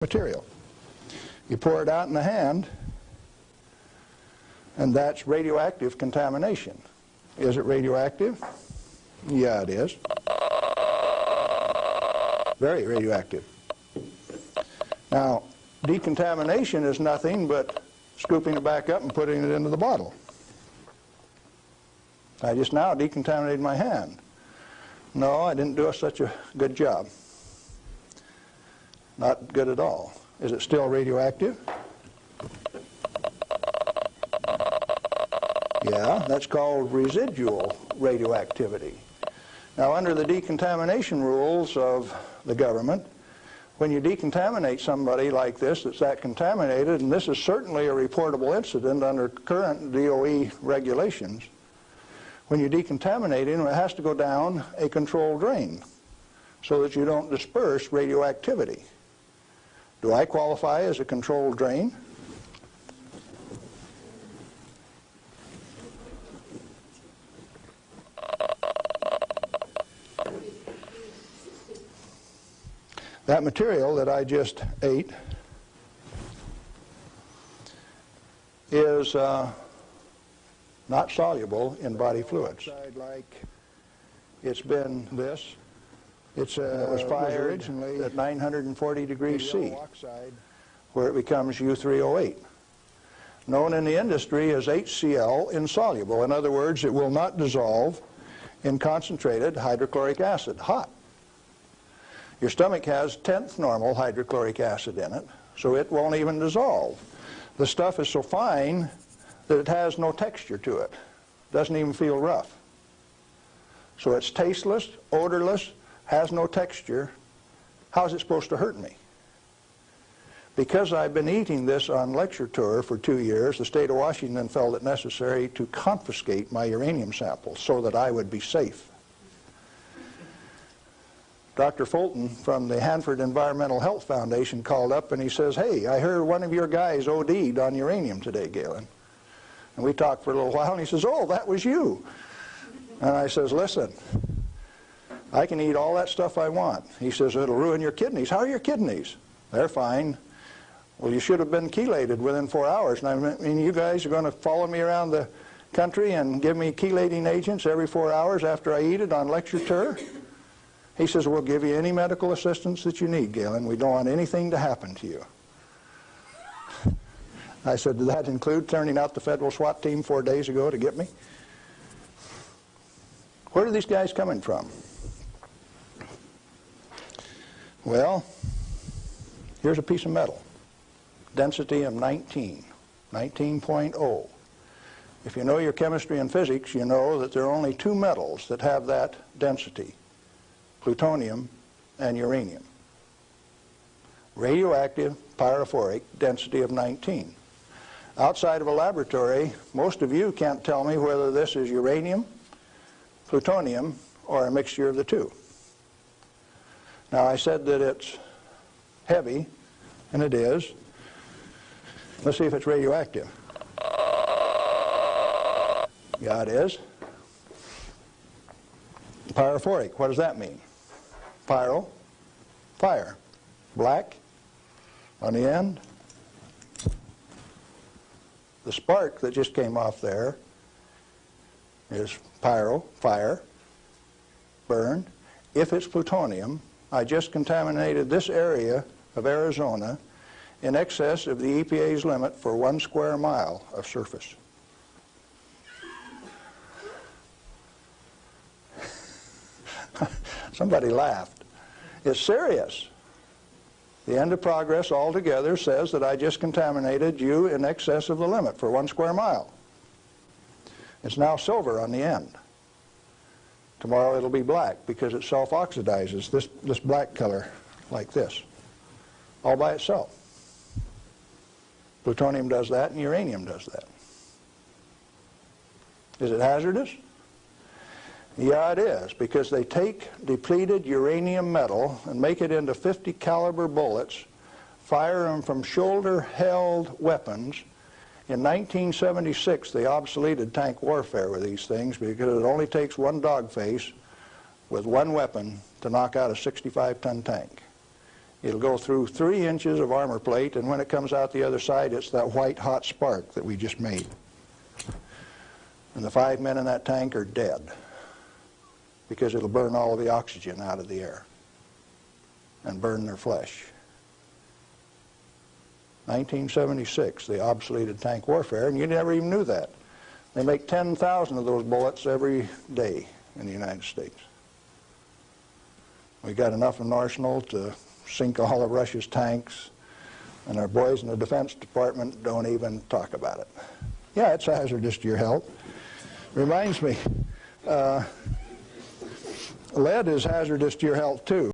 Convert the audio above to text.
material. You pour it out in the hand, and that's radioactive contamination. Is it radioactive? Yeah, it is. Very radioactive. Now, decontamination is nothing but scooping it back up and putting it into the bottle. I just now decontaminated my hand. No, I didn't do such a good job. Not good at all. Is it still radioactive? Yeah, that's called residual radioactivity. Now, under the decontamination rules of the government, when you decontaminate somebody like this that's that contaminated, and this is certainly a reportable incident under current DOE regulations, when you decontaminate him, it has to go down a controlled drain so that you don't disperse radioactivity. Do I qualify as a controlled drain? That material that I just ate is not soluble in body fluids. Like it's been this. It was fired originally at 940 degrees C, where it becomes U3O8, known in the industry as HCl insoluble. In other words, it will not dissolve in concentrated hydrochloric acid, hot. Your stomach has 10th normal hydrochloric acid in it, so it won't even dissolve. The stuff is so fine that it has no texture to it. Doesn't even feel rough. So it's tasteless, odorless, has no texture. How is it supposed to hurt me? Because I've been eating this on lecture tour for 2 years, the state of Washington felt it necessary to confiscate my uranium samples so that I would be safe. Dr. Fulton from the Hanford Environmental Health Foundation called up and he says, "Hey, I heard one of your guys OD'd on uranium today, Galen." And we talked for a little while and he says, "Oh, that was you." And I says, "Listen, I can eat all that stuff I want." He says, "It'll ruin your kidneys." "How are your kidneys?" "They're fine." "Well, you should have been chelated within 4 hours. And I mean, you guys are going to follow me around the country and give me chelating agents every 4 hours after I eat it on lecture tour?" He says, "We'll give you any medical assistance that you need, Galen. We don't want anything to happen to you." I said, "Did that include turning out the federal SWAT team 4 days ago to get me?" Where are these guys coming from? Well, here's a piece of metal. Density of 19, 19.0. If you know your chemistry and physics, you know that there are only two metals that have that density: plutonium and uranium. Radioactive, pyrophoric, density of 19. Outside of a laboratory, most of you can't tell me whether this is uranium, plutonium, or a mixture of the two. Now, I said that it's heavy, and it is. Let's see if it's radioactive. Yeah, it is. Pyrophoric, what does that mean? Pyro, fire. Black on the end. The spark that just came off there is pyro, fire, burn. If it's plutonium, I just contaminated this area of Arizona in excess of the EPA's limit for 1 square mile of surface. Somebody laughed. It's serious. The end of progress altogether says that I just contaminated you in excess of the limit for 1 square mile. It's now silver on the end. Tomorrow it'll be black because it self-oxidizes, this black color like this, all by itself. Plutonium does that and uranium does that. Is it hazardous? Yeah, it is, because they take depleted uranium metal and make it into 50 caliber bullets, fire them from shoulder-held weapons. In 1976, they obsoleted tank warfare with these things because it only takes one dog face with one weapon to knock out a 65-ton tank. It'll go through 3 inches of armor plate, and when it comes out the other side, it's that white hot spark that we just made. And the 5 men in that tank are dead because it'll burn all of the oxygen out of the air and burn their flesh. 1976, the obsoleted tank warfare, and you never even knew that. They make 10,000 of those bullets every day in the United States. We got enough in arsenal to sink all of Russia's tanks, and our boys in the Defense Department don't even talk about it. Yeah, it's hazardous to your health. Reminds me, lead is hazardous to your health too.